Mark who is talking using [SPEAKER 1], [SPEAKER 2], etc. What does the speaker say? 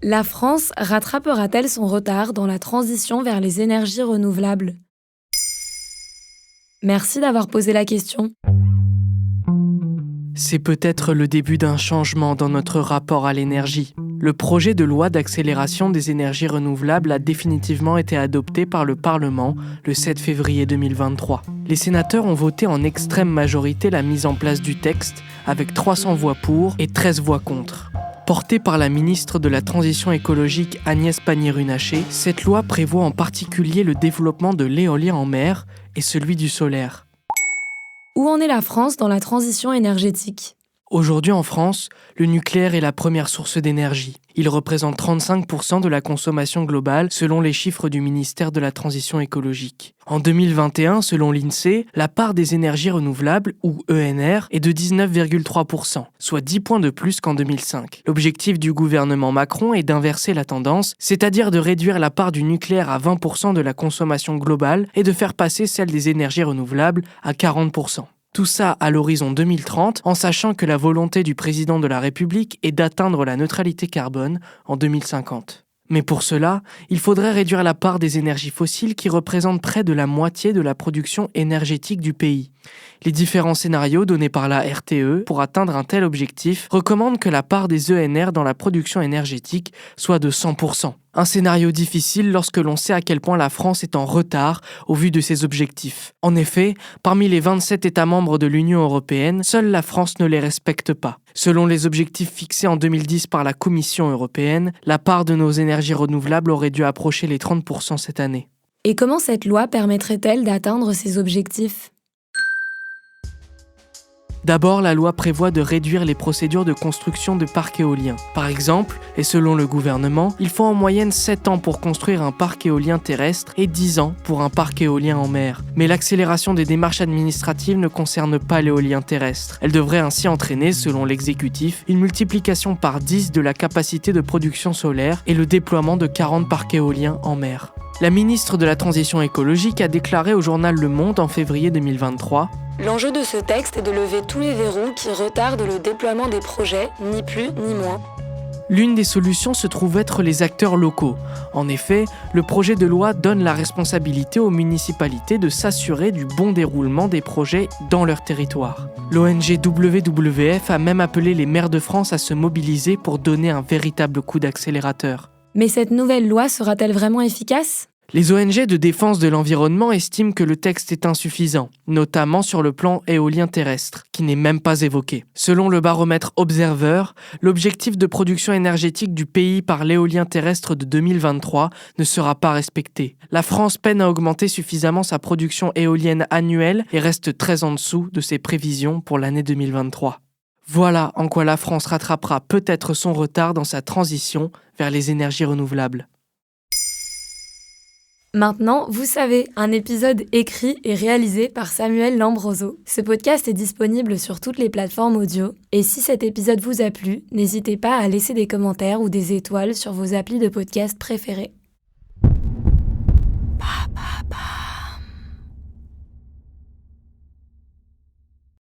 [SPEAKER 1] La France rattrapera-t-elle son retard dans la transition vers les énergies renouvelables ? Merci d'avoir posé la question.
[SPEAKER 2] C'est peut-être le début d'un changement dans notre rapport à l'énergie. Le projet de loi d'accélération des énergies renouvelables a définitivement été adopté par le Parlement le 7 février 2023. Les sénateurs ont voté en extrême majorité la mise en place du texte, avec 300 voix pour et 13 voix contre. Portée par la ministre de la Transition écologique Agnès Pannier-Runacher, cette loi prévoit en particulier le développement de l'éolien en mer et celui du solaire.
[SPEAKER 1] Où en est la France dans la transition énergétique ?
[SPEAKER 2] Aujourd'hui en France, le nucléaire est la première source d'énergie. Il représente 35% de la consommation globale selon les chiffres du ministère de la Transition écologique. En 2021, selon l'INSEE, la part des énergies renouvelables, ou ENR, est de 19,3%, soit 10 points de plus qu'en 2005. L'objectif du gouvernement Macron est d'inverser la tendance, c'est-à-dire de réduire la part du nucléaire à 20% de la consommation globale et de faire passer celle des énergies renouvelables à 40%. Tout ça à l'horizon 2030, en sachant que la volonté du président de la République est d'atteindre la neutralité carbone en 2050. Mais pour cela, il faudrait réduire la part des énergies fossiles qui représentent près de la moitié de la production énergétique du pays. Les différents scénarios donnés par la RTE pour atteindre un tel objectif recommandent que la part des ENR dans la production énergétique soit de 100%. Un scénario difficile lorsque l'on sait à quel point la France est en retard au vu de ses objectifs. En effet, parmi les 27 États membres de l'Union européenne, seule la France ne les respecte pas. Selon les objectifs fixés en 2010 par la Commission européenne, la part de nos énergies renouvelables aurait dû approcher les 30% cette année.
[SPEAKER 1] Et comment cette loi permettrait-elle d'atteindre ces objectifs ?
[SPEAKER 2] D'abord, la loi prévoit de réduire les procédures de construction de parcs éoliens. Par exemple, et selon le gouvernement, il faut en moyenne 7 ans pour construire un parc éolien terrestre et 10 ans pour un parc éolien en mer. Mais l'accélération des démarches administratives ne concerne pas l'éolien terrestre. Elle devrait ainsi entraîner, selon l'exécutif, une multiplication par 10 de la capacité de production solaire et le déploiement de 40 parcs éoliens en mer. La ministre de la Transition écologique a déclaré au journal Le Monde en février 2023 :
[SPEAKER 1] L'enjeu de ce texte est de lever tous les verrous qui retardent le déploiement des projets, ni plus ni moins.
[SPEAKER 2] L'une des solutions se trouve être les acteurs locaux. En effet, le projet de loi donne la responsabilité aux municipalités de s'assurer du bon déroulement des projets dans leur territoire. L'ONG WWF a même appelé les maires de France à se mobiliser pour donner un véritable coup d'accélérateur.
[SPEAKER 1] Mais cette nouvelle loi sera-t-elle vraiment efficace ?
[SPEAKER 2] Les ONG de défense de l'environnement estiment que le texte est insuffisant, notamment sur le plan éolien terrestre, qui n'est même pas évoqué. Selon le baromètre Observer, l'objectif de production énergétique du pays par l'éolien terrestre de 2023 ne sera pas respecté. La France peine à augmenter suffisamment sa production éolienne annuelle et reste très en dessous de ses prévisions pour l'année 2023. Voilà en quoi la France rattrapera peut-être son retard dans sa transition vers les énergies renouvelables.
[SPEAKER 1] Maintenant, vous savez, un épisode écrit et réalisé par Samuel Lambroso. Ce podcast est disponible sur toutes les plateformes audio. Et si cet épisode vous a plu, n'hésitez pas à laisser des commentaires ou des étoiles sur vos applis de podcast préférés. Papa.